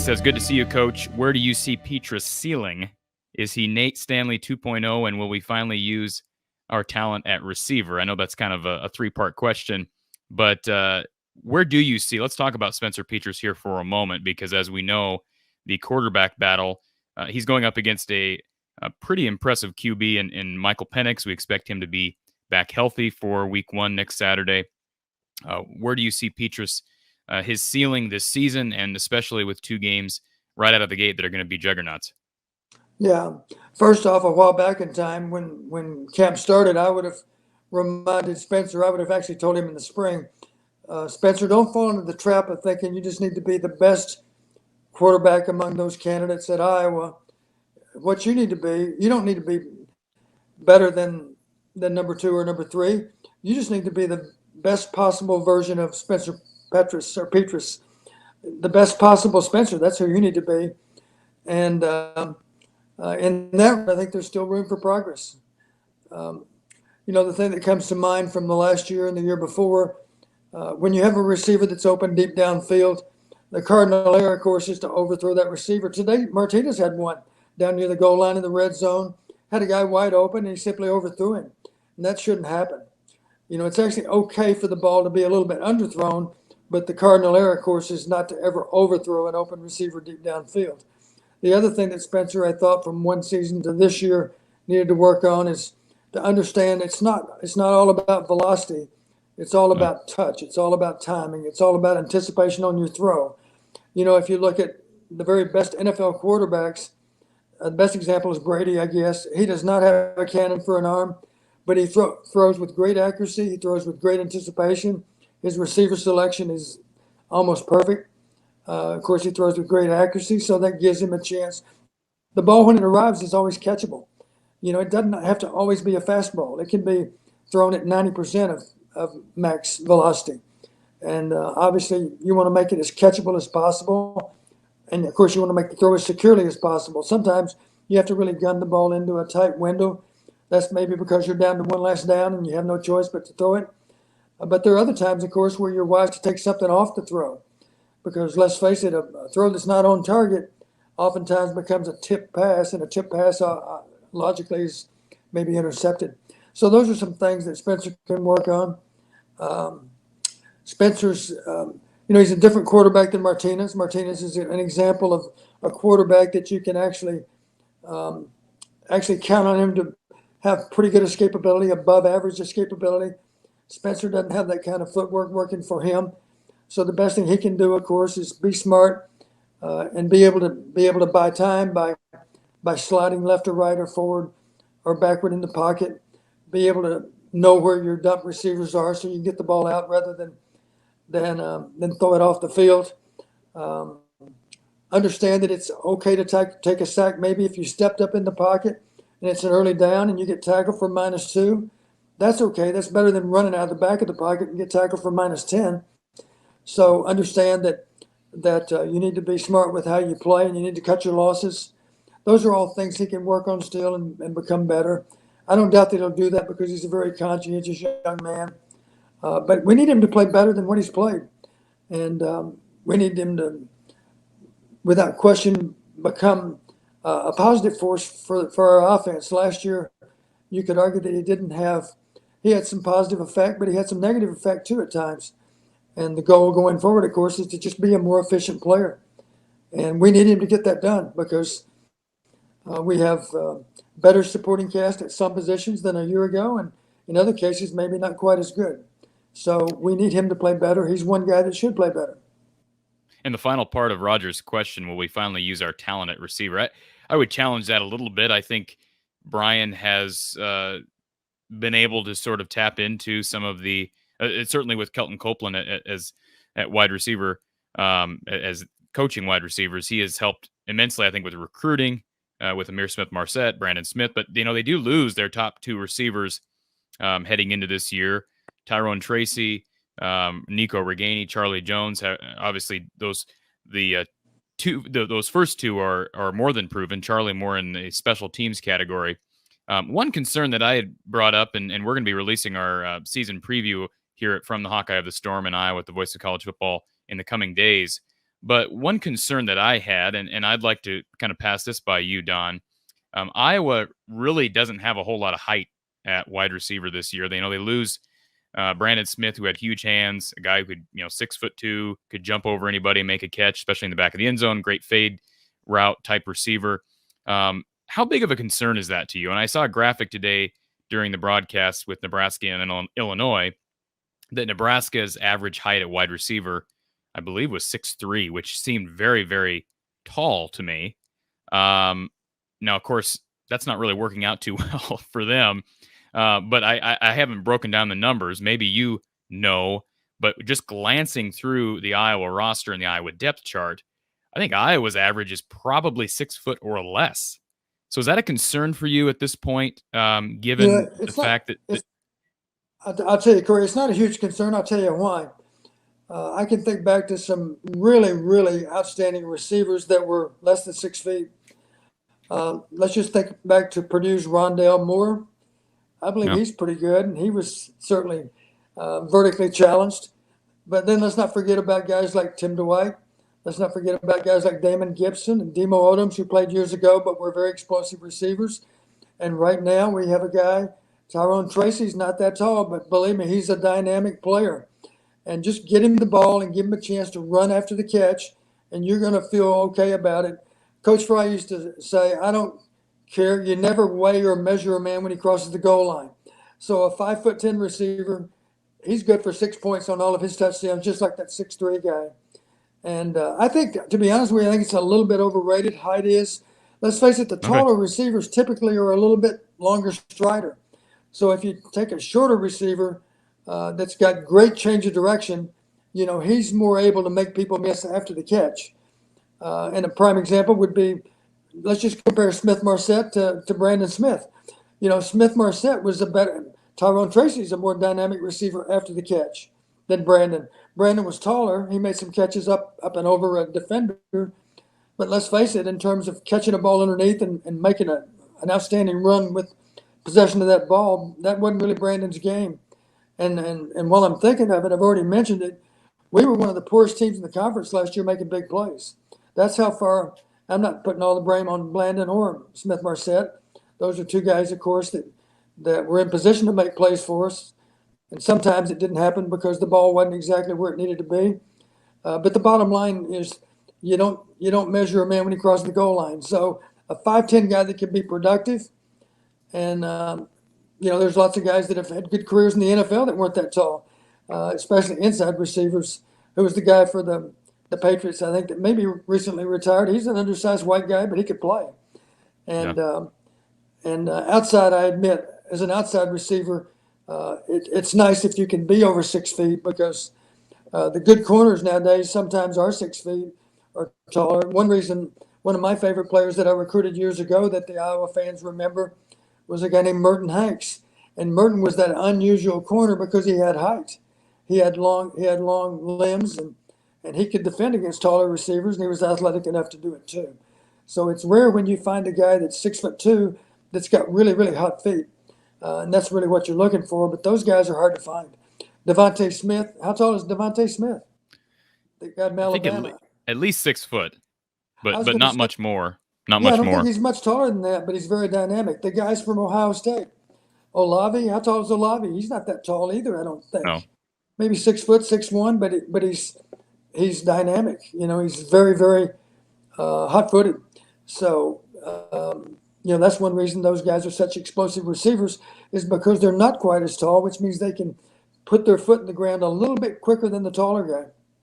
says, good to see you, Coach. Where do you see Petras' ceiling? Is he Nate Stanley 2.0, and will we finally use our talent at receiver? I know that's kind of a three-part question, but where do you see? Let's talk about Spencer Petras here for a moment, because as we know, the quarterback battle, he's going up against a pretty impressive QB in Michael Penix. We expect him to be back healthy for week 1 next Saturday. Where do you see Petras, his ceiling this season, and especially with 2 games right out of the gate that are going to be juggernauts? Yeah. First off, a while back in time when camp started, I would have reminded Spencer, I would have actually told him in the spring, Spencer, don't fall into the trap of thinking you just need to be the best quarterback among those candidates at Iowa. What you need to be, you don't need to be better than number 2 or number 3. You just need to be the best possible version of Spencer Petras, the best possible Spencer. That's who you need to be. And in that, I think there's still room for progress. The thing that comes to mind from the last year and the year before, when you have a receiver that's open deep downfield, the cardinal error, of course, is to overthrow that receiver. Today, Martinez had one down near the goal line in the red zone, had a guy wide open, and he simply overthrew him. And that shouldn't happen. It's actually okay for the ball to be a little bit underthrown, but the cardinal error, of course, is not to ever overthrow an open receiver deep downfield. The other thing that Spencer, I thought, from one season to this year needed to work on is to understand it's not all about velocity. It's all about touch. It's all about timing. It's all about anticipation on your throw. If you look at the very best NFL quarterbacks, the best example is Brady, I guess. He does not have a cannon for an arm, but he throws with great accuracy. He throws with great anticipation. His receiver selection is almost perfect. Of course, he throws with great accuracy, so that gives him a chance. The ball, when it arrives, is always catchable. It doesn't have to always be a fastball. It can be thrown at 90% of max velocity. And obviously, you want to make it as catchable as possible. And, of course, you want to make the throw as securely as possible. Sometimes you have to really gun the ball into a tight window. That's maybe because you're down to one last down and you have no choice but to throw it. But there are other times, of course, where you're wise to take something off the throw. Because let's face it, a throw that's not on target oftentimes becomes a tip pass, and a tip pass logically is maybe intercepted. So those are some things that Spencer can work on. Spencer's, he's a different quarterback than Martinez. Martinez is an example of a quarterback that you can actually count on him to have pretty good escapability, above average escapability. Spencer doesn't have that kind of footwork working for him. So the best thing he can do, of course, is be smart and be able to buy time by sliding left or right or forward or backward in the pocket. Be able to know where your dump receivers are so you can get the ball out rather than throw it off the field. Understand that it's okay to take a sack. Maybe if you stepped up in the pocket and it's an early down and you get tackled for -2, that's okay. That's better than running out of the back of the pocket and get tackled for -10. So understand that you need to be smart with how you play, and you need to cut your losses. Those are all things he can work on still and become better. I don't doubt that he'll do that because he's a very conscientious young man. But we need him to play better than what he's played. And we need him to, without question, become a positive force for our offense. Last year, you could argue that he had some positive effect, but he had some negative effect too at times. And the goal going forward, of course, is to just be a more efficient player. And we need him to get that done because we have better supporting cast at some positions than a year ago, and in other cases, maybe not quite as good. So we need him to play better. He's one guy that should play better. And the final part of Roger's question, will we finally use our talent at receiver? I would challenge that a little bit. I think Brian has been able to sort of tap into some of the certainly with Kelton Copeland as at wide receiver, as coaching wide receivers, he has helped immensely, I think, with recruiting, with Amir Smith-Marset, Brandon Smith. But, they do lose their top 2 receivers heading into this year. Tyrone Tracy, Nico Reganey, Charlie Jones. Obviously, those first 2 are more than proven. Charlie more in the special teams category. One concern that I had brought up, and we're going to be releasing our season preview here From the Hawkeye of the Storm in Iowa with the Voice of College Football in the coming days. But one concern that I had, and I'd like to kind of pass this by you, Don. Iowa really doesn't have a whole lot of height at wide receiver this year. They lose Brandon Smith, who had huge hands, a guy who could, 6'2", could jump over anybody and make a catch, especially in the back of the end zone. Great fade route type receiver. How big of a concern is that to you? And I saw a graphic today during the broadcast with Nebraska and Illinois that Nebraska's average height at wide receiver, I believe, was 6'3", which seemed very, very tall to me. Now, of course, that's not really working out too well for them. But I haven't broken down the numbers. Maybe you know, but just glancing through the Iowa roster and the Iowa depth chart, I think Iowa's average is probably 6 foot or less. So is that a concern for you at this point, given the fact that I'll tell you, Corey, it's not a huge concern. I'll tell you why. I can think back to some really, really outstanding receivers that were less than 6 feet. Let's just think back to Purdue's Rondale Moore. I believe he's pretty good, and he was certainly vertically challenged. But then let's not forget about guys like Tim Dwight. Let's not forget about guys like Damon Gibson and Demo Odoms, who played years ago but were very explosive receivers. And right now we have a guy, Tyrone Tracy's not that tall, but believe me, he's a dynamic player. And just get him the ball and give him a chance to run after the catch, and you're going to feel okay about it. Coach Fry used to say, I don't care. You never weigh or measure a man when he crosses the goal line. So a 5'10" receiver, he's good for 6 points on all of his touchdowns, just like that 6'3" guy. And I think, to be honest with you, I think it's a little bit overrated. Height is. Let's face it, the taller receivers typically are a little bit longer strider. So if you take a shorter receiver that's got great change of direction, he's more able to make people miss after the catch. And a prime example would be, let's just compare Smith-Marset to Brandon Smith. Smith-Marset was a better – Tyrone Tracy's a more dynamic receiver after the catch than Brandon. Brandon was taller. He made some catches up and over a defender. But let's face it, in terms of catching a ball underneath and making an outstanding run with possession of that ball, that wasn't really Brandon's game. And while I'm thinking of it, I've already mentioned it, we were one of the poorest teams in the conference last year making big plays. That's how far – I'm not putting all the blame on Blandon or Smith-Marset. Those are two guys, of course, that were in position to make plays for us. And sometimes it didn't happen because the ball wasn't exactly where it needed to be. But the bottom line is you don't measure a man when he crosses the goal line. So a 5'10" guy that can be productive, and there's lots of guys that have had good careers in the NFL that weren't that tall, especially inside receivers. Who was the guy for the Patriots, I think, that maybe recently retired? He's an undersized white guy, but he could play. And outside, I admit, as an outside receiver, it's nice if you can be over 6 feet, because the good corners nowadays sometimes are 6 feet or taller. One of my favorite players that I recruited years ago that the Iowa fans remember was a guy named Merton Hanks. And Merton was that unusual corner because he had height. He had long limbs, and he could defend against taller receivers, and he was athletic enough to do it too. So it's rare when you find a guy that's 6'2" that's got really, really hot feet. And that's really what you're looking for. But those guys are hard to find. Devontae Smith, how tall is Devontae Smith? The guy from Alabama. At least 6 foot, but not much more. Not I much don't more. think he's much taller than that, but he's very dynamic. The guy's from Ohio State. Olave, how tall is Olave? He's not that tall either, I don't think. No. Maybe 6 foot, 6'1", but he's dynamic. He's very, very hot-footed. So, that's one reason those guys are such explosive receivers, is because they're not quite as tall, which means they can put their foot in the ground a little bit quicker than the taller guy.